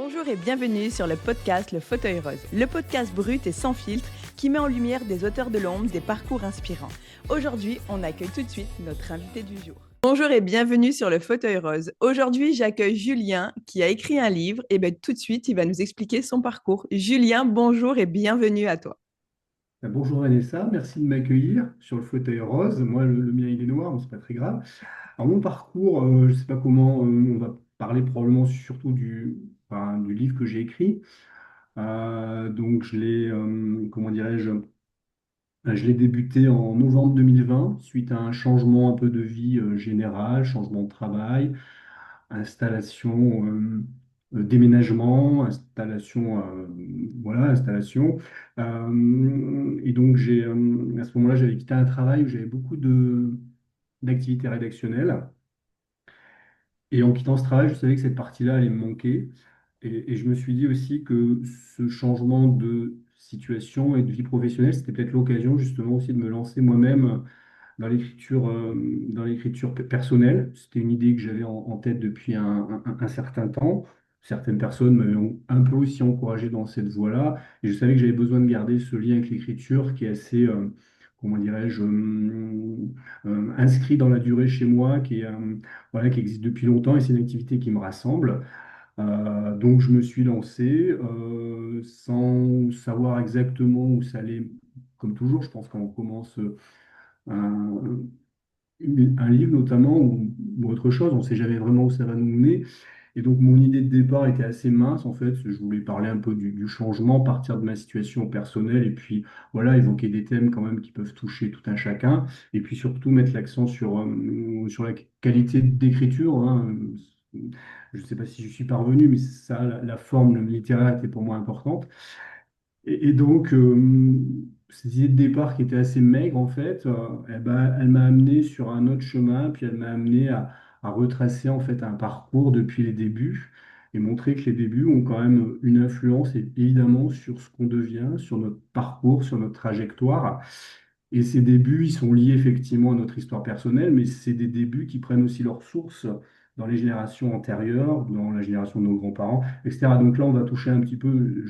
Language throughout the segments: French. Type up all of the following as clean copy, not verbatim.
Bonjour et bienvenue sur le podcast Le Fauteuil Rose, le podcast brut et sans filtre qui met en lumière des auteurs de l'ombre, des parcours inspirants. Aujourd'hui, on accueille tout de suite notre invité du jour. Bonjour et bienvenue sur Le Fauteuil Rose. Aujourd'hui, j'accueille Julien qui a écrit un livre et tout de suite, il va nous expliquer son parcours. Julien, bonjour et bienvenue à toi. Bonjour Vanessa, merci de m'accueillir sur le fauteuil rose. Moi, le mien, il est noir, mais c'est pas très grave. Alors, mon parcours, je ne sais pas comment, on va parler probablement surtout du livre que j'ai écrit. Donc, comment dirais-je, je l'ai débuté en novembre 2020, suite à un changement un peu de vie général, changement de travail, installation, déménagement, installation. Et donc, à ce moment-là, j'avais quitté un travail où j'avais beaucoup d'activités rédactionnelles. Et en quittant ce travail, je savais que cette partie-là allait me manquer. Et je me suis dit aussi que ce changement de situation et de vie professionnelle, c'était peut-être l'occasion justement aussi de me lancer moi-même dans l'écriture personnelle. C'était une idée que j'avais en tête depuis un certain temps. Certaines personnes m'avaient un peu aussi encouragé dans cette voie-là. Et je savais que j'avais besoin de garder ce lien avec l'écriture qui est assez, comment dirais-je, inscrit dans la durée chez moi, voilà, qui existe depuis longtemps et c'est une activité qui me rassemble. Donc je me suis lancé sans savoir exactement où ça allait. Comme toujours, je pense quand on commence un, un livre notamment ou autre chose. On ne sait jamais vraiment où ça va nous mener. Et donc mon idée de départ était assez mince en fait. Je voulais parler un peu du changement, partir de ma situation personnelle et puis voilà, évoquer des thèmes quand même qui peuvent toucher tout un chacun. Et puis surtout mettre l'accent sur la qualité d'écriture, hein. Je ne sais pas si je suis parvenu, mais ça, la forme littéraire était pour moi importante. Et donc, cette idée de départ qui était assez maigre, en fait, eh ben, elle m'a amené sur un autre chemin, puis elle m'a amené à retracer en fait un parcours depuis les débuts et montrer que les débuts ont quand même une influence évidemment sur ce qu'on devient, sur notre parcours, sur notre trajectoire. Et ces débuts, ils sont liés effectivement à notre histoire personnelle, mais c'est des débuts qui prennent aussi leur source dans les générations antérieures, dans la génération de nos grands-parents, etc. Donc là, on va toucher un petit peu,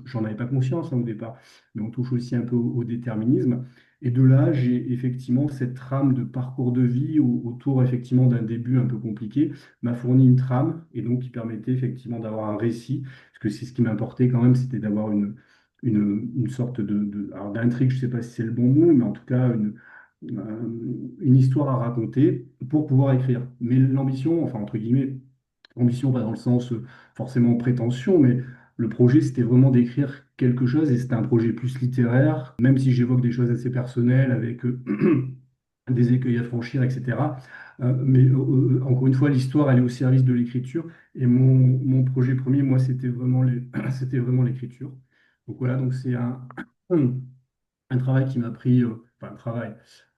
j'en avais pas conscience hein, au départ, mais on touche aussi un peu au déterminisme. Et de là, j'ai effectivement cette trame de parcours de vie autour effectivement d'un début un peu compliqué, m'a fourni une trame et donc qui permettait effectivement d'avoir un récit, parce que c'est ce qui m'importait quand même, c'était d'avoir une sorte alors d'intrigue, je ne sais pas si c'est le bon mot, mais en tout cas une histoire à raconter pour pouvoir écrire. Mais l'ambition, enfin entre guillemets, ambition pas dans le sens forcément prétention, mais le projet c'était vraiment d'écrire quelque chose et c'était un projet plus littéraire, même si j'évoque des choses assez personnelles avec des écueils à franchir, etc. Encore une fois, l'histoire elle est au service de l'écriture et mon projet premier, moi, c'était vraiment c'était vraiment l'écriture. Donc voilà, donc c'est un travail qui m'a pris, enfin un travail,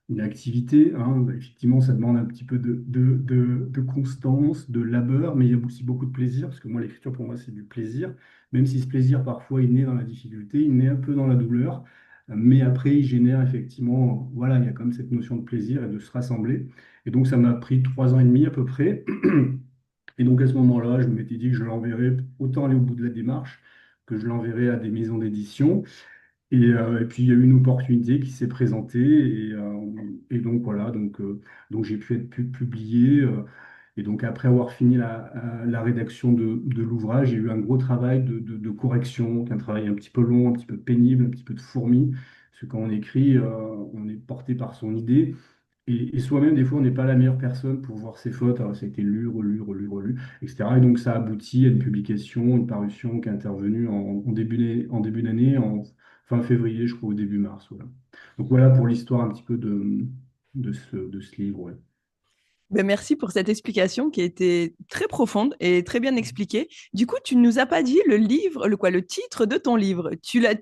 une activité, hein. Effectivement, ça demande un petit peu de constance, de labeur, mais il y a aussi beaucoup de plaisir, parce que moi, l'écriture, pour moi, c'est du plaisir, même si ce plaisir, parfois, il naît dans la difficulté, il naît un peu dans la douleur, mais après, il génère effectivement, voilà, il y a comme cette notion de plaisir et de se rassembler. Et donc, ça m'a pris 3 ans et demi à peu près. Et donc, à ce moment-là, je m'étais dit que je l'enverrais, autant aller au bout de la démarche, que je l'enverrais à des maisons d'édition. Et puis il y a eu une opportunité qui s'est présentée et donc voilà, donc j'ai pu être publié. Et donc après avoir fini la rédaction de l'ouvrage, j'ai eu un gros travail de correction, un travail un petit peu long, un petit peu pénible, un petit peu de fourmi. Parce que quand on écrit, on est porté par son idée. Et soi-même, des fois, on n'est pas la meilleure personne pour voir ses fautes. Alors, ça a été lu, relu, relu, relu, etc. Et donc, ça aboutit à une publication, une parution qui est intervenue en début d'année, en fin février, je crois, au début mars. Voilà. Donc, voilà pour l'histoire un petit peu de ce livre. Ouais. Merci pour cette explication qui a été très profonde et très bien expliquée. Du coup, tu ne nous as pas dit le livre, le titre de ton livre.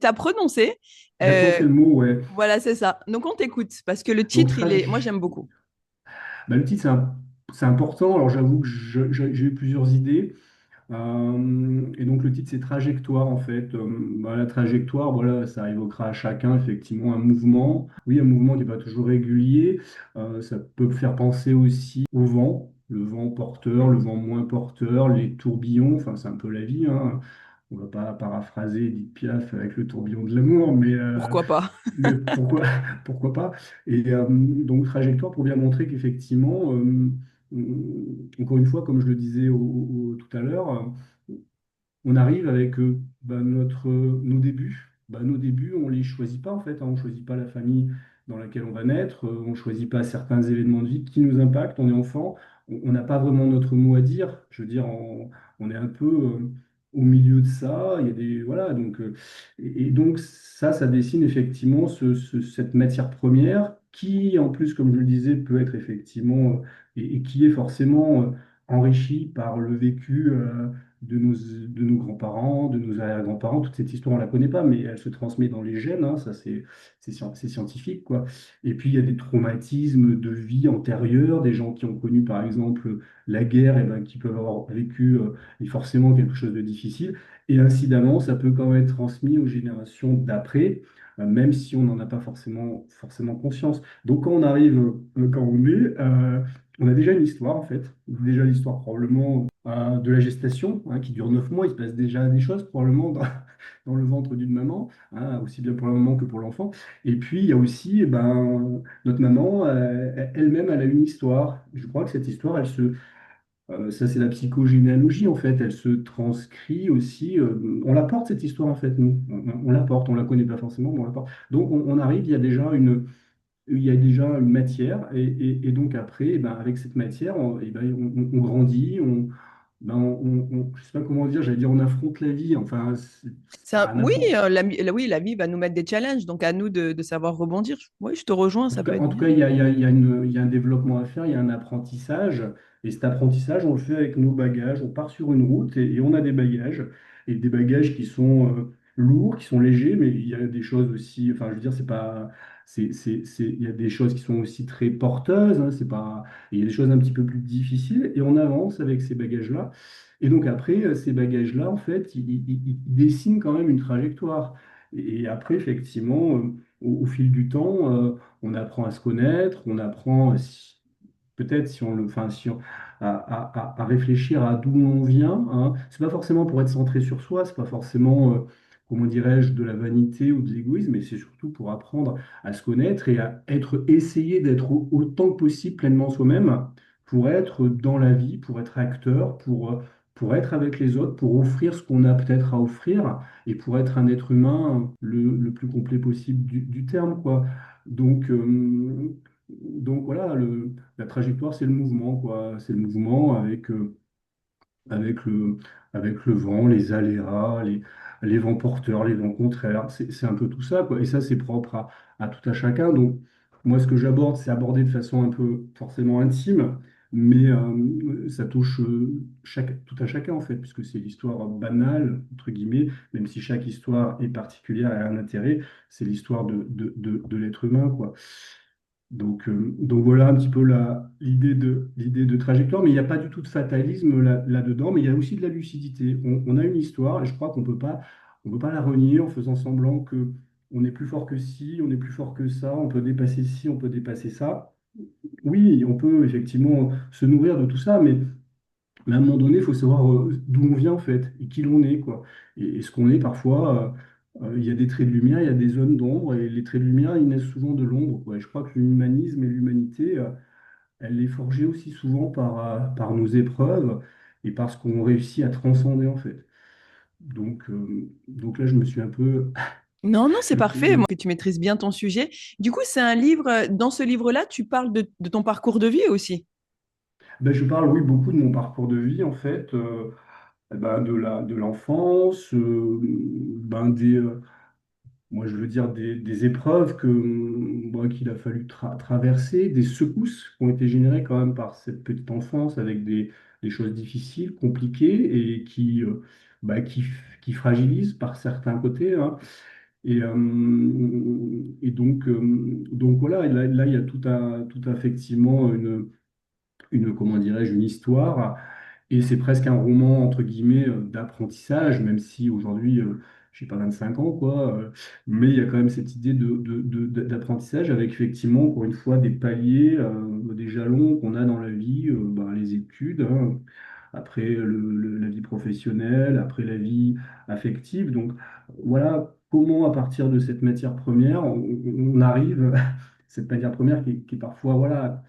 T'as prononcé. J'ai prononcé Euh, le mot, ouais. voilà, c'est ça. Donc, on t'écoute parce que le Donc, titre, moi, j'aime beaucoup. le titre, c'est important. Alors, j'avoue que j'ai eu plusieurs idées. Et donc le titre c'est Trajectoire en fait. La trajectoire, voilà, ça évoquera à chacun effectivement un mouvement. Oui, un mouvement qui n'est pas toujours régulier. Ça peut faire penser aussi au vent. le vent porteur, le vent moins porteur, les tourbillons, enfin c'est un peu la vie, hein. On va pas paraphraser Edith Piaf avec le tourbillon de l'amour, Pourquoi pas? mais pourquoi, pourquoi pas? Et donc trajectoire pour bien montrer qu'effectivement, encore une fois, comme je le disais tout à l'heure, on arrive avec nos débuts. Nos débuts, on ne les choisit pas en fait, hein. On ne choisit pas la famille dans laquelle on va naître, on ne choisit pas certains événements de vie qui nous impactent. On est enfant, on n'a pas vraiment notre mot à dire. Je veux dire, on est un peu au milieu de ça. Il y a des, voilà, et donc ça dessine effectivement cette matière première qui, en plus, comme je le disais, peut être effectivement et qui est forcément enrichie par le vécu. De nos grands-parents, de nos arrière-grands-parents. Toute cette histoire, on ne la connaît pas, mais elle se transmet dans les gènes, hein, ça c'est scientifique, quoi. Et puis il y a des traumatismes de vie antérieure, des gens qui ont connu par exemple la guerre, et ben, qui peuvent avoir vécu forcément quelque chose de difficile. Et incidemment, ça peut quand même être transmis aux générations d'après, même si on n'en a pas forcément conscience. Donc quand on arrive, quand on est, on a déjà une histoire en fait, déjà l'histoire probablement de la gestation, hein, qui dure 9 mois. Il se passe déjà des choses probablement dans le ventre d'une maman, hein, aussi bien pour la maman que pour l'enfant. Et puis il y a aussi, notre maman, elle-même, elle a une histoire. Je crois que cette histoire, ça c'est la psychogénéalogie en fait, elle se transcrit aussi. On la porte cette histoire en fait, nous. On la porte, on la connaît pas forcément, mais on la porte. Donc on arrive, il y a déjà une matière, et donc après, avec cette matière, on grandit, je sais pas comment dire, j'allais dire on affronte la vie, enfin, ça n'a rien à Oui, voir. oui, la vie va nous mettre des challenges, donc à nous de savoir rebondir. Oui, je te rejoins, ça peut être En tout bien. cas, il y a un développement à faire, il y a un apprentissage. Et cet apprentissage, on le fait avec nos bagages. On part sur une route et on a des bagages. Et des bagages qui sont lourds, qui sont légers, mais il y a des choses aussi, enfin, je veux dire, c'est pas. Il y a des choses qui sont aussi très porteuses, hein, c'est pas, il y a des choses un petit peu plus difficiles. Et on avance avec ces bagages-là. Et donc après, ces bagages-là, en fait, ils dessinent quand même une trajectoire. Et après, effectivement, au fil du temps, on apprend à se connaître, on apprend peut-être si on le, enfin, si on- à réfléchir à d'où on vient, hein. C'est pas forcément pour être centré sur soi, c'est pas forcément, comment dirais-je, de la vanité ou de l'égoïsme, mais c'est surtout pour apprendre à se connaître et à essayer d'être autant que possible pleinement soi-même, pour être dans la vie, pour être acteur, pour être avec les autres, pour offrir ce qu'on a peut-être à offrir et pour être un être humain le plus complet possible du terme, quoi. Donc, euh, donc voilà, la trajectoire, c'est le mouvement, quoi. C'est le mouvement avec avec le vent, les aléas, les vents porteurs, les vents contraires. C'est un peu tout ça, quoi. Et ça, c'est propre à tout à chacun. Donc, moi, ce que j'aborde, c'est abordé de façon un peu forcément intime, mais ça touche tout à chacun, en fait, puisque c'est l'histoire banale, entre guillemets, même si chaque histoire est particulière et a un intérêt, c'est l'histoire de l'être humain, quoi. Donc voilà un petit peu l'idée de trajectoire, mais il n'y a pas du tout de fatalisme là-dedans, mais il y a aussi de la lucidité. On a une histoire et je crois on peut pas la renier en faisant semblant que on est plus fort que ci, on est plus fort que ça, on peut dépasser ci, on peut dépasser ça. Oui, on peut effectivement se nourrir de tout ça, mais à un moment donné, il faut savoir d'où on vient en fait et qui l'on est, quoi. Et ce qu'on est parfois, il y a des traits de lumière, il y a des zones d'ombre, et les traits de lumière, ils naissent souvent de l'ombre, quoi. Et je crois que l'humanisme et l'humanité, elle est forgée aussi souvent par nos épreuves et par ce qu'on réussit à transcender en fait. Donc là, je me suis un peu... Non, non, c'est je- parfait, moi, que tu maîtrises bien ton sujet. Du coup, c'est un livre, dans ce livre-là, tu parles de ton parcours de vie aussi. je parle, oui, beaucoup de mon parcours de vie en fait, de l'enfance, moi, je veux dire des épreuves qu'il a fallu traverser, des secousses qui ont été générées quand même par cette petite enfance avec des choses difficiles, compliquées et bah, qui, qui fragilisent par certains côtés, hein. Donc voilà, et là, il y a tout effectivement comment dirais-je, une histoire. Et c'est presque un roman, entre guillemets, d'apprentissage, même si aujourd'hui, je n'ai pas 25 ans, quoi. Mais il y a quand même cette idée d'apprentissage avec effectivement, encore une fois, des paliers. des jalons qu'on a dans la vie, ben, les études, hein, après la vie professionnelle, après la vie affective. Donc voilà comment, à partir de cette matière première, on arrive, cette matière première qui est parfois, voilà,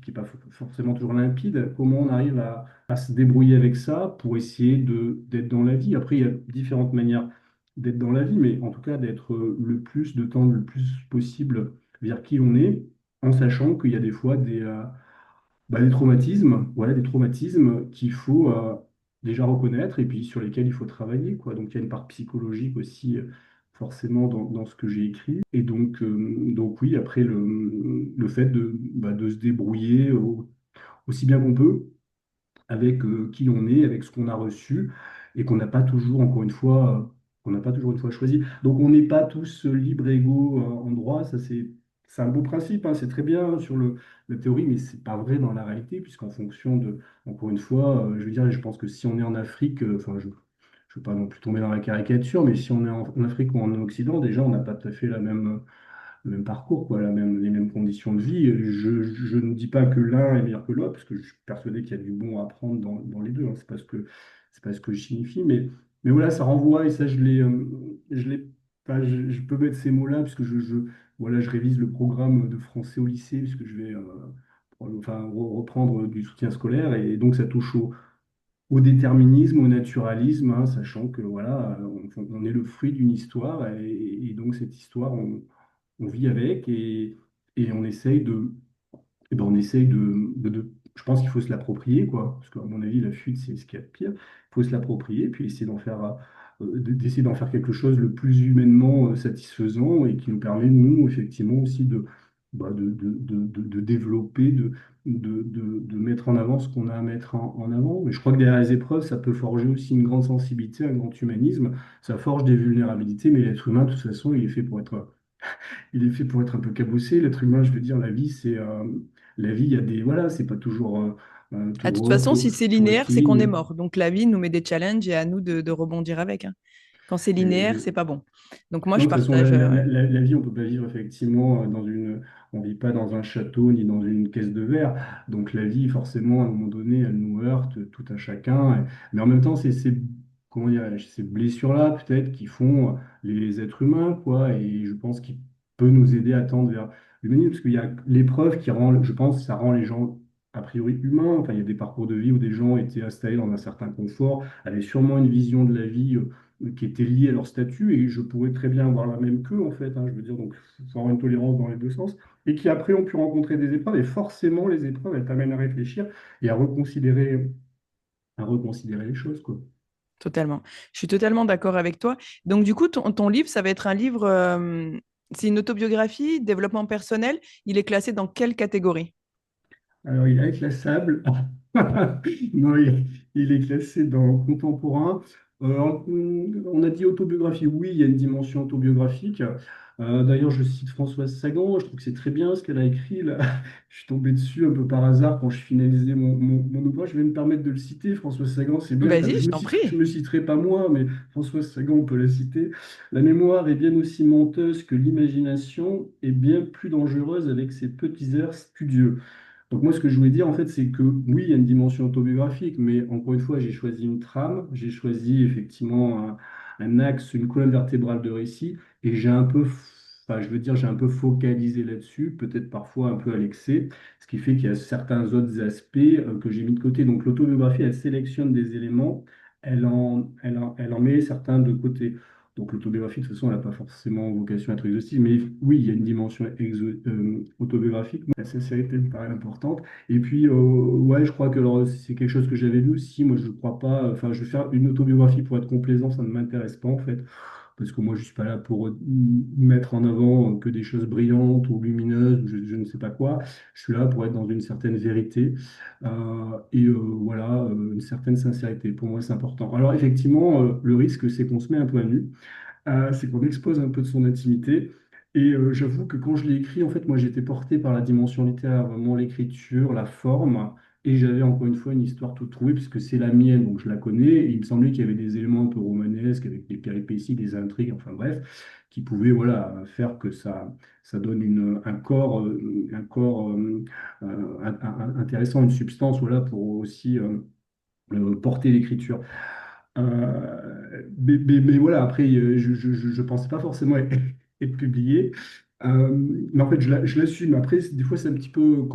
qui n'est pas forcément toujours limpide, comment on arrive à se débrouiller avec ça pour essayer d'être dans la vie. Après, il y a différentes manières d'être dans la vie, mais en tout cas d'être le plus de temps, le plus possible vers qui on est, en sachant qu'il y a des fois des traumatismes, voilà, des traumatismes qu'il faut déjà reconnaître et puis sur lesquels il faut travailler, quoi. Donc il y a une part psychologique aussi, forcément, dans ce que j'ai écrit. Et donc oui, après le fait de se débrouiller aussi bien qu'on peut avec qui on est, avec ce qu'on a reçu, et qu'on n'a pas toujours, encore une fois, qu'on n'a pas toujours une fois choisi. Donc on n'est pas tous libres et égaux en droit, ça c'est un beau principe, hein, c'est très bien sur la théorie, mais c'est pas vrai dans la réalité, puisqu'en fonction de, encore une fois, je veux dire, je pense que si on est en Afrique, enfin je ne veux pas non plus tomber dans la caricature, mais si on est en Afrique ou en Occident, déjà on n'a pas tout à fait le même parcours, quoi, les mêmes conditions de vie. Je ne dis pas que l'un est meilleur que l'autre, parce que je suis persuadé qu'il y a du bon à apprendre dans les deux, hein. C'est pas ce que je signifie, mais voilà, ça renvoie, et ça, je l'ai, enfin, je peux mettre ces mots-là, parce que voilà, je révise le programme de français au lycée, puisque je vais reprendre du soutien scolaire, et donc ça touche au déterminisme, au naturalisme, hein, sachant que voilà, on est le fruit d'une histoire, et donc cette histoire, on vit avec, et on essaye on essaye je pense qu'il faut se l'approprier, quoi, parce qu'à mon avis, la fuite, c'est ce qu'il y a de pire. Il faut se l'approprier, puis essayer d'essayer d'en faire quelque chose le plus humainement satisfaisant, et qui nous permet, nous, effectivement, aussi de développer, de mettre en avant ce qu'on a à mettre en avant. Mais je crois que derrière les épreuves, ça peut forger aussi une grande sensibilité, un grand humanisme. Ça forge des vulnérabilités, mais l'être humain, de toute façon, il est fait pour être un peu cabossé. L'être humain, je veux dire, la vie, il y a des, voilà, c'est pas toujours tout Ah, de toute rose, façon, si c'est tout linéaire, c'est qu'on est rectiligne. mort. Donc la vie nous met des challenges et à nous de rebondir avec, hein. Quand c'est linéaire, c'est pas bon. Donc moi, Non, je de toute façon, partage. Ouais. la vie, on peut pas vivre effectivement on vit pas dans un château ni dans une caisse de verre. Donc la vie, forcément, à un moment donné, elle nous heurte tout à chacun. Mais en même temps, comment dire, ces blessures-là, peut-être, qui font les êtres humains, quoi. Et je pense qu'il peut nous aider à tendre vers l'humanisme, parce qu'il y a l'épreuve qui rend, je pense, ça rend les gens a priori humains. Enfin, il y a des parcours de vie où des gens étaient installés dans un certain confort, avaient sûrement une vision de la vie qui étaient liés à leur statut, et je pourrais très bien avoir la même qu'eux, en fait, hein, je veux dire, donc il faut avoir une tolérance dans les deux sens, et qui après ont pu rencontrer des épreuves, et forcément les épreuves, elles t'amènent à réfléchir et à reconsidérer les choses, quoi. Totalement. Je suis totalement d'accord avec toi. Donc du coup, ton livre, ça va être un livre, c'est une autobiographie, développement personnel. Il est classé dans quelle catégorie? Alors, il est inclassable. Non, il est classé dans contemporain. On a dit autobiographie. Oui, il y a une dimension autobiographique. D'ailleurs, je cite Françoise Sagan. Je trouve que c'est très bien ce qu'elle a écrit là. Je suis tombé dessus un peu par hasard quand je finalisais mon ouvrage. Je vais me permettre de le citer. Françoise Sagan, c'est bien. Vas-y, je t'en Je prie. me citerai pas moi, mais Françoise Sagan, on peut la citer. La mémoire est bien aussi menteuse que l'imagination, et bien plus dangereuse avec ses petits airs studieux. Donc moi, ce que je voulais dire, en fait, c'est que oui, il y a une dimension autobiographique, mais encore une fois, j'ai choisi une trame, j'ai choisi effectivement un axe, une colonne vertébrale de récit, et enfin, je veux dire, j'ai un peu focalisé là-dessus, peut-être parfois un peu à l'excès, ce qui fait qu'il y a certains autres aspects que j'ai mis de côté. Donc l'autobiographie, elle sélectionne des éléments, elle en met certains de côté. Donc l'autobiographie, de toute façon, elle n'a pas forcément vocation à être exhaustive, mais oui, il y a une dimension autobiographique. La sincérité me paraît importante. Et puis, ouais, je crois que alors, c'est quelque chose que j'avais lu aussi. Moi, je ne crois pas. Enfin, je vais faire une autobiographie pour être complaisant, ça ne m'intéresse pas en fait. Parce que moi, je ne suis pas là pour mettre en avant que des choses brillantes ou lumineuses, ou je ne sais pas quoi. Je suis là pour être dans une certaine vérité voilà, une certaine sincérité. Pour moi, c'est important. Alors, effectivement, le risque, c'est qu'on se met un peu à nu, c'est qu'on expose un peu de son intimité. Et j'avoue que quand je l'ai écrit, en fait, moi, j'étais porté par la dimension littéraire, vraiment l'écriture, la forme. Et j'avais encore une fois une histoire toute trouvée, puisque c'est la mienne, donc je la connais. Et il me semblait qu'il y avait des éléments un peu romanesques, rocambolesques, avec des péripéties, des intrigues, enfin bref, qui pouvaient voilà, faire que ça donne un corps intéressant, une substance voilà, pour aussi porter l'écriture. Mais voilà, après, je ne pensais pas forcément être publié. Mais en fait, je l'assume. Après, des fois, c'est un petit peu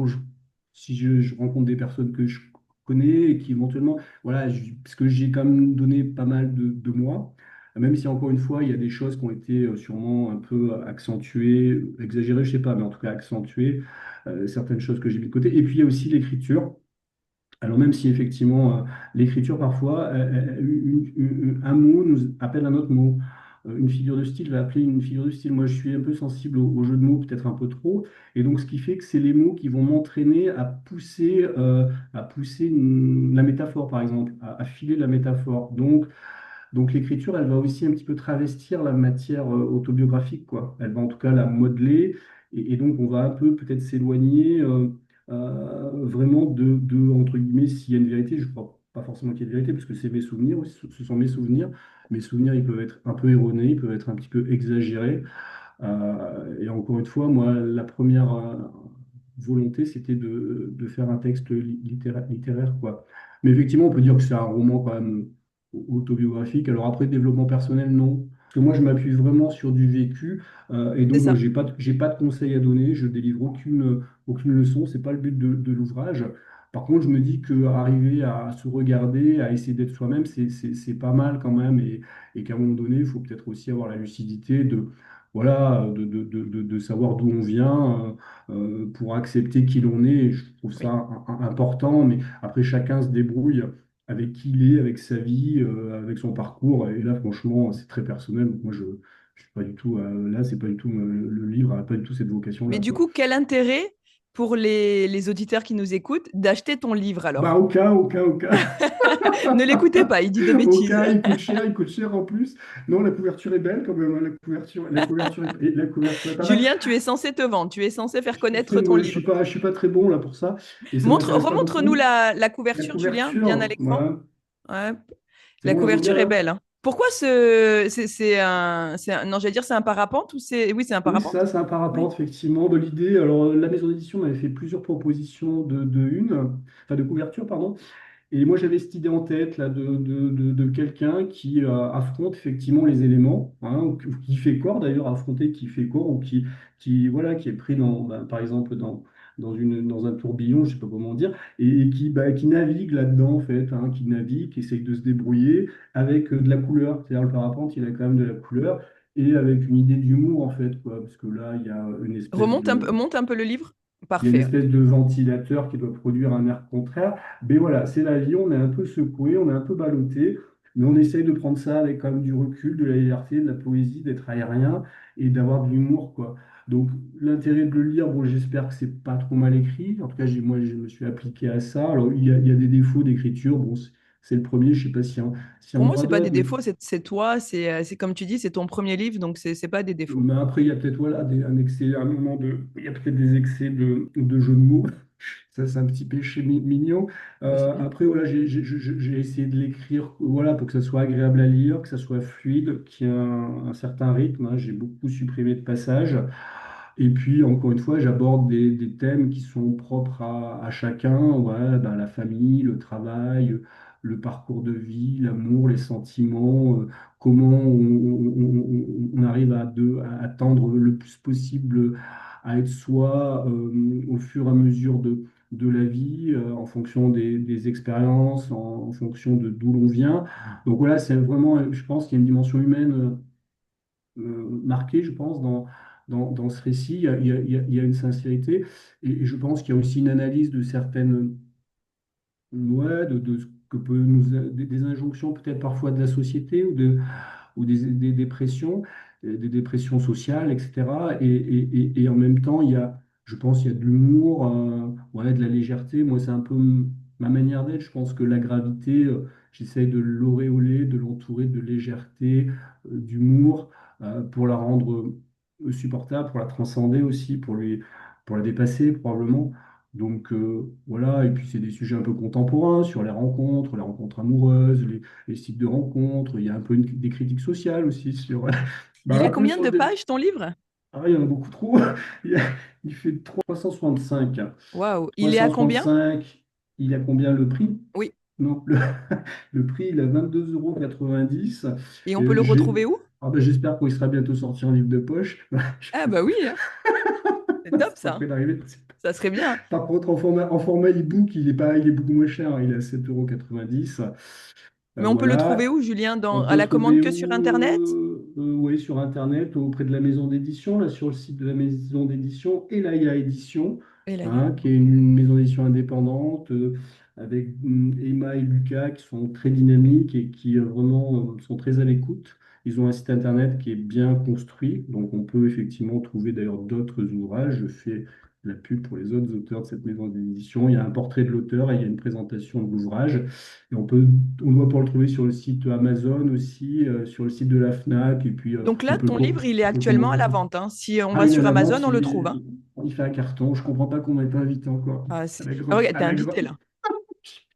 si je rencontre des personnes que je connais et qui éventuellement, voilà, parce que j'ai quand même donné pas mal de moi, même si encore une fois, il y a des choses qui ont été sûrement un peu accentuées, exagérées, je sais pas, mais en tout cas accentuées, certaines choses que j'ai mis de côté. Et puis, il y a aussi l'écriture. Alors même si effectivement l'écriture parfois, un mot nous appelle un autre mot. Une figure de style va appeler une figure de style. Moi, je suis un peu sensible au jeu de mots, peut-être un peu trop. Et donc, ce qui fait que c'est les mots qui vont m'entraîner à pousser la métaphore, par exemple, à filer la métaphore. Donc l'écriture, elle va aussi un petit peu travestir la matière autobiographique, quoi. Elle va en tout cas la modeler, et donc on va un peu peut-être s'éloigner vraiment entre guillemets, s'il y a une vérité, je ne crois pas forcément qu'il y ait de vérité, parce que c'est mes souvenirs, aussi, ce sont mes souvenirs. Mes souvenirs, ils peuvent être un peu erronés, ils peuvent être un petit peu exagérés. Et encore une fois, moi, la première volonté, c'était de faire un texte littéraire, quoi. Mais effectivement, on peut dire que c'est un roman quand même autobiographique. Alors après, développement personnel, non. Parce que moi, je m'appuie vraiment sur du vécu. Et C'est donc, moi, ça. j'ai pas de conseils à donner. Je délivre aucune leçon. C'est pas le but de l'ouvrage. Par contre, je me dis qu'arriver à se regarder, à essayer d'être soi-même, c'est pas mal quand même. Et qu'à un moment donné, il faut peut-être aussi avoir la lucidité voilà, de savoir d'où on vient pour accepter qui l'on est. Et je trouve ça Oui. important, mais après, chacun se débrouille avec qui il est, avec sa vie, avec son parcours. Et là, franchement, c'est très personnel. Donc moi, je suis pas du tout, là, c'est pas du tout, le livre n'a pas du tout cette Mais vocation-là, du quoi. coup, quel intérêt pour les auditeurs qui nous écoutent d'acheter ton livre Bah, alors? au cas. Ne l'écoutez pas, il dit des Au bêtises. cas, il coûte cher en plus. Non, la couverture est belle quand même, hein. La couverture est pas mal. Julien, tu es censé te vendre, tu es censé faire connaître ton Ouais, livre. je suis pas très bon là pour ça et ça m'intéresse pas Remontre-nous beaucoup. la La couverture, Julien, bien à couverture, l'écran. voilà. Ouais. C'est La bon, je vois bien couverture est là. belle, hein. Pourquoi non, j'allais dire c'est un parapente ou c'est, oui, c'est un Oui, parapente. ça, c'est un Oui. parapente, effectivement. De l'idée, alors la maison d'édition m'avait fait plusieurs propositions enfin de couverture, pardon. Et moi, j'avais cette idée en tête là, de quelqu'un qui affronte effectivement les éléments, hein, ou qui fait corps d'ailleurs, affronter qui fait corps, ou voilà, qui est pris par exemple dans un tourbillon, je ne sais pas comment dire, et qui navigue là-dedans, en fait, hein, qui navigue, qui essaye de se débrouiller avec de la couleur. C'est-à-dire le parapente, il a quand même de la couleur, et avec une idée d'humour, en fait, quoi, parce que là, Monte un peu le livre. il y a une Parfait. espèce de ventilateur qui doit produire un air contraire. Mais voilà, c'est la vie, on est un peu secoué, on est un peu ballotté, mais on essaye de prendre ça avec quand même du recul, de la légèreté, de la poésie, d'être aérien et d'avoir de l'humour, quoi. Donc l'intérêt de le lire, bon, j'espère que c'est pas trop mal écrit. En tout cas, moi, je me suis appliqué à ça. Alors, il y a des défauts d'écriture. Bon, c'est le premier, je sais pas s'il y Pour en moi, aura c'est pas des d'autres, mais défauts, c'est toi, c'est comme tu dis, c'est ton premier livre, donc c'est pas des défauts. mais après, il y a peut-être voilà, un excès, un moment il y a peut-être des excès de jeux de mots. Ça, c'est un petit péché mignon. Après, voilà, j'ai essayé de l'écrire voilà, pour que ça soit agréable à lire, que ça soit fluide, qu'il y ait un certain rythme, hein. J'ai beaucoup supprimé de passages. Et puis, encore une fois, j'aborde des thèmes qui sont propres à chacun. Ouais, ben, la famille, le travail, le parcours de vie, l'amour, les sentiments, comment on arrive à tendre le plus possible à être soi au fur et à mesure de la vie, en fonction des expériences, en fonction de d'où l'on vient. Donc voilà, c'est vraiment, je pense qu'il y a une dimension humaine marquée, je pense, dans ce récit. Il y a une sincérité et je pense qu'il y a aussi une analyse de certaines, ouais, de ce que peut des injonctions peut-être parfois de la société ou des pressions, des dépressions sociales, etc. Et en même temps, je pense, il y a de l'humour, ouais, de la légèreté. Moi, c'est un peu ma manière d'être. Je pense que la gravité, j'essaye de l'auréoler, de l'entourer de légèreté, d'humour, pour la rendre supportable, pour la transcender aussi, pour la dépasser probablement. Donc voilà, et puis c'est des sujets un peu contemporains sur les rencontres amoureuses, les sites de rencontres. Il y a un peu des critiques sociales aussi sur, Il bah, a un peu combien sur de le pages ton livre? Ah, il y en a beaucoup trop. Il, y a- il fait 365. Waouh. Il est à combien? 365, il a combien le prix? Oui. Non, le prix, il a 22,90 €. Et on peut Et le retrouver où? j'espère qu'il sera bientôt sorti en livre de poche. Ah bah oui, hein. C'est top C'est pas ça, hein. près d'arriver. Ça serait bien. Par contre, en format e-book, il est beaucoup moins cher. Il est à 7,90 €. Mais on peut le trouver Voilà. où, Julien? On À peut le la commande trouver que sur où? Internet? Oui, sur Internet, auprès de la maison d'édition, là, sur le site de la maison d'édition, Elaya Édition, Et là, il y a. hein, qui est une maison d'édition indépendante, avec Emma et Lucas, qui sont très dynamiques et qui vraiment sont très à l'écoute. Ils ont un site Internet qui est bien construit, donc on peut effectivement trouver d'ailleurs d'autres ouvrages. Je fais la pub pour les autres auteurs de cette maison d'édition. Il y a un portrait de l'auteur et il y a une présentation de l'ouvrage. Et on doit pouvoir le trouver sur le site Amazon aussi, sur le site de la Fnac, et puis Donc là, ton livre, il est on peut le actuellement à commander. la vente, hein. Si on Ah, va il est à sur la Amazon, vente, on le trouve, hein. il fait un carton. Je comprends pas qu'on m'ait pas invité encore. Ah, À la ah, grande, regarde, à t'es la invité grande- là.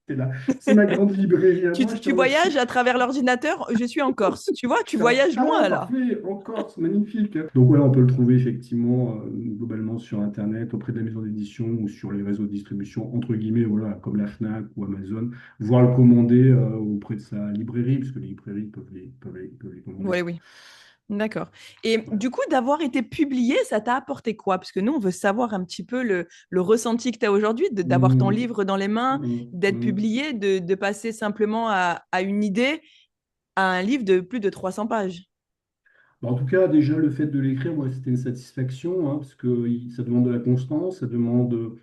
C'est là. C'est ma grande librairie à moi, je te Tu voyages remercie. à travers l'ordinateur. Je suis en Corse. Tu vois, tu Putain. voyages Ah, loin là. parfait, en Corse, magnifique. Donc voilà, on peut le trouver effectivement globalement sur Internet, auprès de la maison d'édition ou sur les réseaux de distribution, entre guillemets, voilà, comme la Fnac ou Amazon, voire le commander auprès de sa librairie, parce que les librairies peuvent les commander. Oui, oui. D'accord. Et du coup, d'avoir été publié, ça t'a apporté quoi? Parce que nous, on veut savoir un petit peu le ressenti que tu as aujourd'hui, d'avoir ton Hum, livre dans les mains, d'être hum. publié, de passer simplement à une idée, à un livre de plus de 300 pages. Bah, en tout cas, déjà, le fait de l'écrire, moi, c'était une satisfaction, hein, parce que ça demande de la constance, ça demande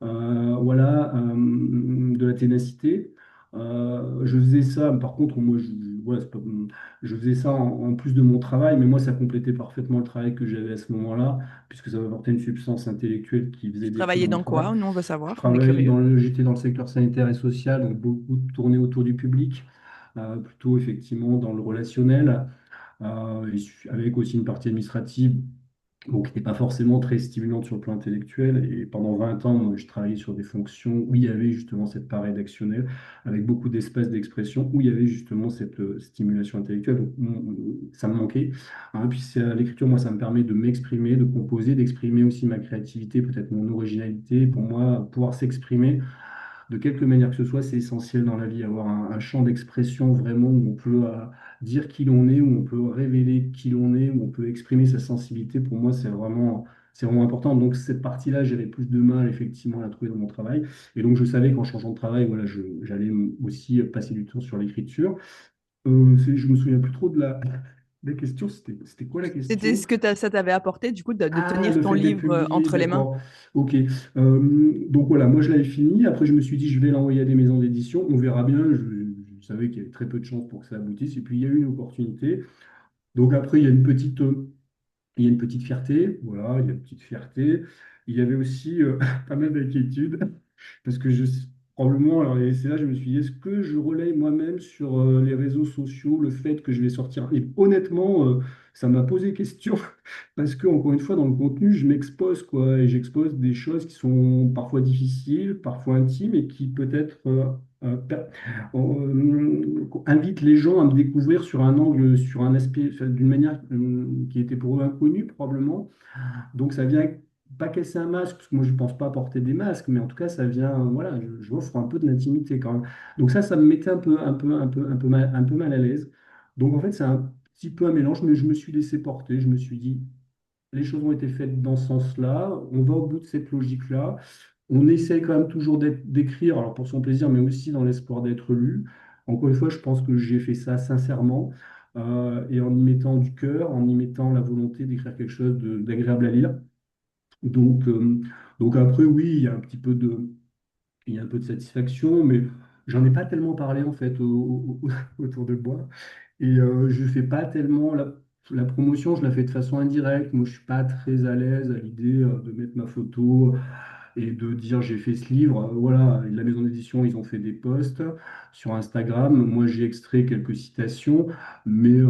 voilà, de la ténacité. Je faisais ça, par contre, moi, voilà, je faisais ça en plus de mon travail, mais moi, ça complétait parfaitement le travail que j'avais à ce moment-là, puisque ça m'apportait une substance intellectuelle qui faisait Tu défaut dans travaillais mon dans travail. quoi? Nous, on veut savoir. On est Travaille curieux. j'étais dans le secteur sanitaire et social, donc beaucoup tourné autour du public, plutôt effectivement dans le relationnel, avec aussi une partie administrative, donc qui n'était pas forcément très stimulante sur le plan intellectuel. Et pendant 20 ans, moi, je travaillais sur des fonctions où il y avait justement cette part rédactionnelle, avec beaucoup d'espace d'expression, où il y avait justement cette stimulation intellectuelle. Donc, ça me manquait, hein. Puis l'écriture, moi, ça me permet de m'exprimer, de composer, d'exprimer aussi ma créativité, peut-être mon originalité. Pour moi, pouvoir s'exprimer de quelque manière que ce soit, c'est essentiel dans la vie, avoir un champ d'expression vraiment où on peut dire qui l'on est, où on peut révéler qui l'on est, où on peut exprimer sa sensibilité. Pour moi, c'est vraiment important. Donc, cette partie-là, j'avais plus de mal, effectivement, à la trouver dans mon travail. Et donc, je savais qu'en changeant de travail, voilà, j'allais aussi passer du temps sur l'écriture. Je me souviens plus trop des questions. C'était quoi la C'était question? ce que ça t'avait apporté, du coup, de Ah, tenir le ton fait d'être livre publié, entre les mains. d'accord. Ok. Donc voilà, moi je l'avais fini. Après, je me suis dit, je vais l'envoyer à des maisons d'édition. On verra bien. Je savais qu'il y avait très peu de chances pour que ça aboutisse. Et puis, il y a eu une opportunité. Donc après, il y a une petite fierté. Voilà, il y a une petite fierté. Il y avait aussi pas mal d'inquiétudes. Parce que probablement, alors, et c'est là je me suis dit, est-ce que je relaye moi-même sur les réseaux sociaux le fait que je vais sortir? Et honnêtement, ça m'a posé question, parce que, encore une fois, dans le contenu, je m'expose, quoi, et j'expose des choses qui sont parfois difficiles, parfois intimes, et qui peut-être invitent les gens à me découvrir sur un angle, sur un aspect, enfin, d'une manière qui était pour eux inconnue, probablement. Donc ça vient pas casser un masque, parce que moi je pense pas porter des masques, mais en tout cas ça vient, voilà, j'offre un peu de l'intimité quand même. Donc ça me mettait un peu mal à l'aise. Donc en fait c'est un petit peu un mélange, mais je me suis laissé porter, je me suis dit, les choses ont été faites dans ce sens-là, on va au bout de cette logique-là. On essaye quand même toujours d'écrire, alors pour son plaisir, mais aussi dans l'espoir d'être lu. Encore une fois, je pense que j'ai fait ça sincèrement, et en y mettant du cœur, en y mettant la volonté d'écrire quelque chose d'agréable à lire. Donc, euh, donc après, oui, il y a un peu de satisfaction, mais j'en ai pas tellement parlé en fait autour de moi. Et je fais pas tellement la promotion, je la fais de façon indirecte. Moi, je suis pas très à l'aise à l'idée de mettre ma photo. et de dire j'ai fait ce livre. Voilà, la maison d'édition, ils ont fait des posts sur Instagram. Moi, j'ai extrait quelques citations, mais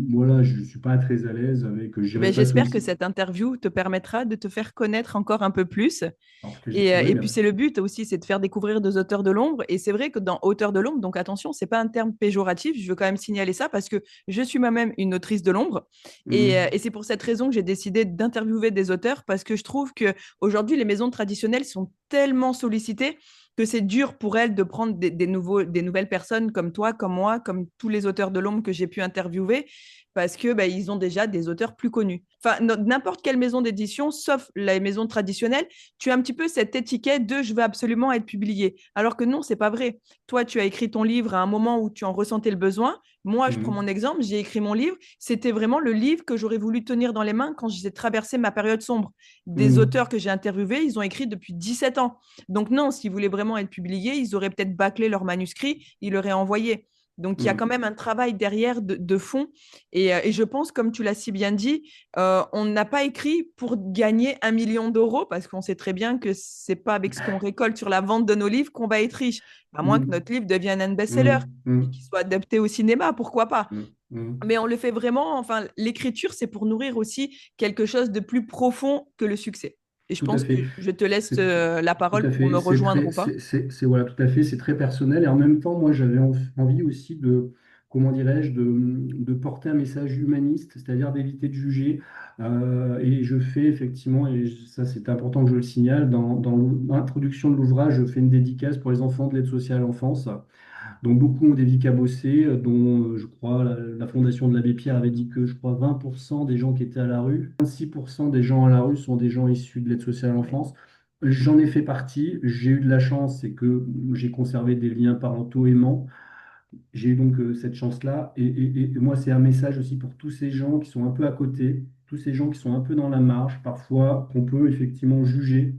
voilà, je ne suis pas très à l'aise avec. J'irai Ben, pas j'espère que solliciter. cette interview te permettra de te faire connaître encore un peu plus. Alors, en tout cas, Et j'espère, puis, c'est le but aussi, c'est de faire découvrir des auteurs de l'ombre. Et c'est vrai que dans auteur de l'ombre, donc attention, c'est pas un terme péjoratif, je veux quand même signaler ça parce que je suis moi-même une autrice de l'ombre. Et c'est pour cette raison que j'ai décidé d'interviewer des auteurs parce que je trouve que aujourd'hui les maisons traditionnelles sont tellement sollicitées que c'est dur pour elles de prendre des nouvelles personnes comme toi, comme moi, comme tous les auteurs de l'ombre que j'ai pu interviewer parce que bah, ils ont déjà des auteurs plus connus. Enfin, n'importe quelle maison d'édition, sauf la maison traditionnelle, tu as un petit peu cette étiquette de je veux absolument être publié. Alors que non, c'est pas vrai. Toi, tu as écrit ton livre à un moment où tu en ressentais le besoin. Moi, je prends mon Mhm. exemple, j'ai écrit mon livre. C'était vraiment le livre que j'aurais voulu tenir dans les mains quand j'ai traversé ma période sombre. Des Mhm. auteurs que j'ai interviewés, ils ont écrit depuis 17 ans. Donc non, s'ils voulaient vraiment être publiés, ils auraient peut-être bâclé leur manuscrit, ils l'auraient envoyé. Donc, il y a quand Mhm. même un travail derrière de fond. Et je pense, comme tu l'as si bien dit, on n'a pas écrit pour gagner 1 million d'euros parce qu'on sait très bien que c'est pas avec ce qu'on récolte sur la vente de nos livres qu'on va être riche. À moins que Mhm. notre livre devienne un best-seller Mhm. et Mhm. qu'il soit adapté au cinéma, pourquoi pas. Mhm. Mhm. Mais on le fait vraiment, enfin, l'écriture, c'est pour nourrir aussi quelque chose de plus profond que le succès. Et je Tout à pense que fait. je te laisse C'est la tout parole à pour fait. me C'est rejoindre très, ou pas. voilà, tout à fait. C'est très personnel et en même temps, moi, j'avais envie aussi de, comment dirais-je, de porter un message humaniste, c'est-à-dire d'éviter de juger. Et je fais effectivement, et ça, c'est important que je le signale, dans l'introduction de l'ouvrage, je fais une dédicace pour les enfants de l'aide sociale à l'enfance. Donc beaucoup ont des vies cabossées, dont je crois la Fondation de l'Abbé Pierre avait dit que je crois 20% des gens qui étaient à la rue, 26% des gens à la rue sont des gens issus de l'aide sociale à Ouais. l'enfance. J'en ai fait partie, j'ai eu de la chance, c'est que j'ai conservé des liens parentaux aimants. J'ai eu donc cette chance-là. Et moi, c'est un message aussi pour tous ces gens qui sont un peu à côté, tous ces gens qui sont un peu dans la marge, parfois qu'on peut effectivement juger.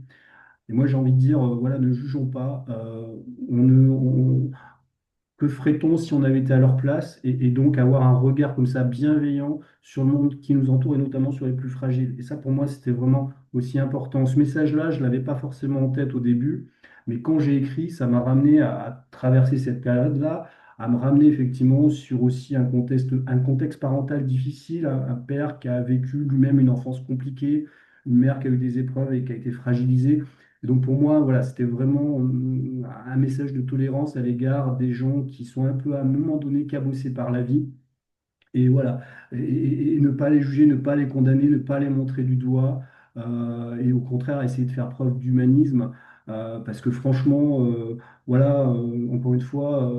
Et moi, j'ai envie de dire, voilà, ne jugeons pas. On ne, on- Que ferait-on si on avait été à leur place et donc avoir un regard comme ça bienveillant sur le monde qui nous entoure et notamment sur les plus fragiles. Et ça, pour moi, c'était vraiment aussi important. Ce message-là, je ne l'avais pas forcément en tête au début, mais quand j'ai écrit, ça m'a ramené à traverser cette période-là, à me ramener effectivement sur aussi un contexte parental difficile, un père qui a vécu lui-même une enfance compliquée, une mère qui a eu des épreuves et qui a été fragilisée. Et donc pour moi, voilà, c'était vraiment un message de tolérance à l'égard des gens qui sont un peu à un moment donné cabossés par la vie. Et voilà, et ne pas les juger, ne pas les condamner, ne pas les montrer du doigt, et au contraire essayer de faire preuve d'humanisme, parce que franchement, voilà, encore une fois,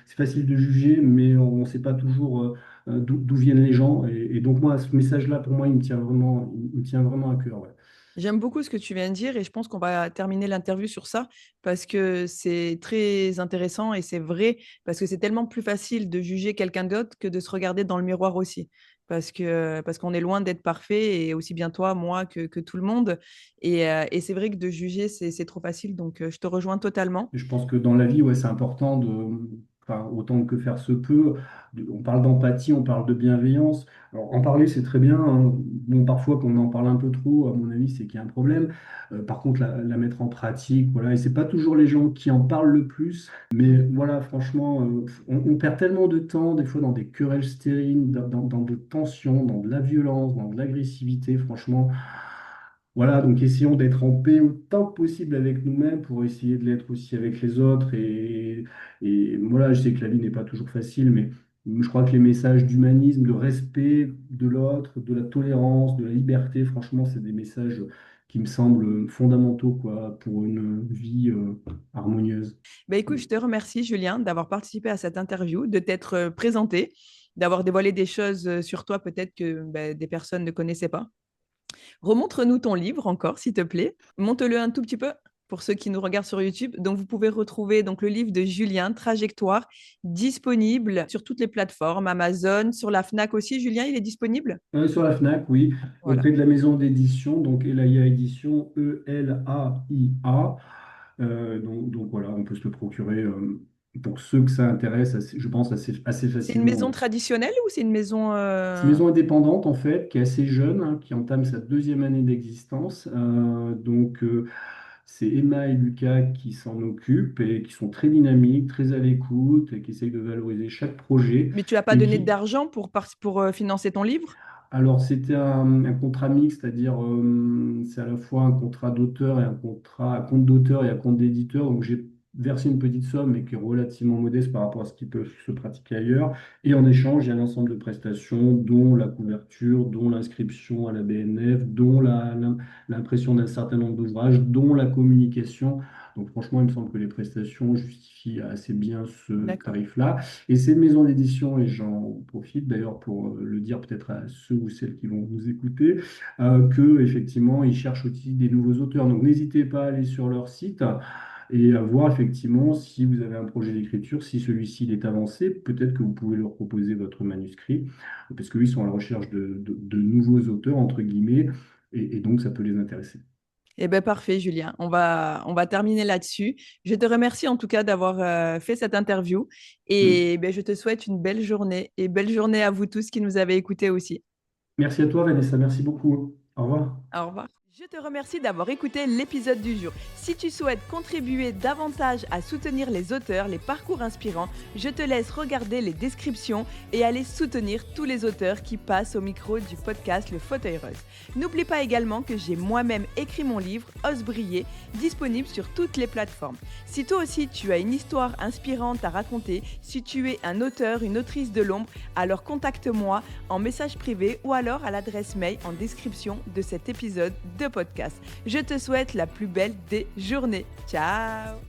c'est facile de juger, mais on ne sait pas toujours d'où viennent les gens. Et donc moi, ce message-là, pour moi, il me tient vraiment à cœur. Ouais. J'aime beaucoup ce que tu viens de dire et je pense qu'on va terminer l'interview sur ça parce que c'est très intéressant et c'est vrai parce que c'est tellement plus facile de juger quelqu'un d'autre que de se regarder dans le miroir aussi parce qu'on est loin d'être parfait et aussi bien toi, moi que tout le monde et c'est vrai que de juger c'est trop facile donc je te rejoins totalement. Je pense que dans la vie, ouais, c'est important enfin, autant que faire se peut. On parle d'empathie, on parle de bienveillance. Alors, en parler, c'est très bien, hein. Bon, parfois, qu'on en parle un peu trop, à mon avis, c'est qu'il y a un problème. Par contre, la mettre en pratique, voilà. Et c'est pas toujours les gens qui en parlent le plus. Mais Mm. voilà, franchement, on perd tellement de temps, des fois, dans des querelles stériles, dans de tensions, dans de la violence, dans de l'agressivité. Franchement. Voilà, donc essayons d'être en paix autant que possible avec nous-mêmes pour essayer de l'être aussi avec les autres. Et voilà, je sais que la vie n'est pas toujours facile, mais je crois que les messages d'humanisme, de respect de l'autre, de la tolérance, de la liberté, franchement, c'est des messages qui me semblent fondamentaux quoi, pour une vie harmonieuse. Ben écoute, je te remercie Julien d'avoir participé à cette interview, de t'être présenté, d'avoir dévoilé des choses sur toi peut-être que ben, des personnes ne connaissaient pas. Remontre-nous ton livre encore, s'il te plaît. Monte-le un tout petit peu pour ceux qui nous regardent sur YouTube. Donc, vous pouvez retrouver donc, le livre de Julien, Trajectoire, disponible sur toutes les plateformes, Amazon, sur la FNAC aussi. Julien, il est disponible? Sur la FNAC, oui, Voilà. auprès de la maison d'édition, donc Elaya Édition, Elaia. Donc voilà, on peut se le procurer pour ceux que ça intéresse, je pense, assez C'est une facilement. maison Ouais. traditionnelle ou c'est une maison... C'est une maison indépendante, en fait, qui est assez jeune, hein, qui entame sa deuxième année d'existence. c'est Emma et Lucas qui s'en occupent et qui sont très dynamiques, très à l'écoute et qui essayent de valoriser chaque projet. Mais tu n'as pas Et donné qui, d'argent pour financer ton livre? alors, c'était un contrat mixte, c'est-à-dire c'est à la fois un contrat d'auteur et un contrat à compte d'auteur et à compte d'éditeur. Donc, j'ai versé une petite somme, mais qui est relativement modeste par rapport à ce qui peut se pratiquer ailleurs. Et en échange, il y a un ensemble de prestations, dont la couverture, dont l'inscription à la BNF, dont l'impression d'un certain nombre d'ouvrages, dont la communication. Donc, franchement, il me semble que les prestations justifient assez bien ce D'accord. tarif-là. Et c'est une maison d'édition, et j'en profite d'ailleurs pour le dire peut-être à ceux ou celles qui vont nous écouter, que effectivement ils cherchent aussi des nouveaux auteurs. Donc n'hésitez pas à aller sur leur site et à voir effectivement si vous avez un projet d'écriture, si celui-ci il est avancé, peut-être que vous pouvez leur proposer votre manuscrit, parce qu'eux ils sont à la recherche de nouveaux auteurs entre guillemets, et donc ça peut les intéresser. Eh bien, parfait, Julien. On va terminer là-dessus. Je te remercie en tout cas d'avoir fait cette interview Mm. et ben, je te souhaite une belle journée et belle journée à vous tous qui nous avez écoutés aussi. Merci à toi Vanessa, merci beaucoup. Au revoir. Au revoir. Je te remercie d'avoir écouté l'épisode du jour. Si tu souhaites contribuer davantage à soutenir les auteurs, les parcours inspirants, je te laisse regarder les descriptions et aller soutenir tous les auteurs qui passent au micro du podcast Le Fauteuil Rose. N'oublie pas également que j'ai moi-même écrit mon livre Ose briller, disponible sur toutes les plateformes. Si toi aussi tu as une histoire inspirante à raconter, si tu es un auteur, une autrice de l'ombre, alors contacte-moi en message privé ou alors à l'adresse mail en description de cet épisode de podcast. Je te souhaite la plus belle des journées. Ciao!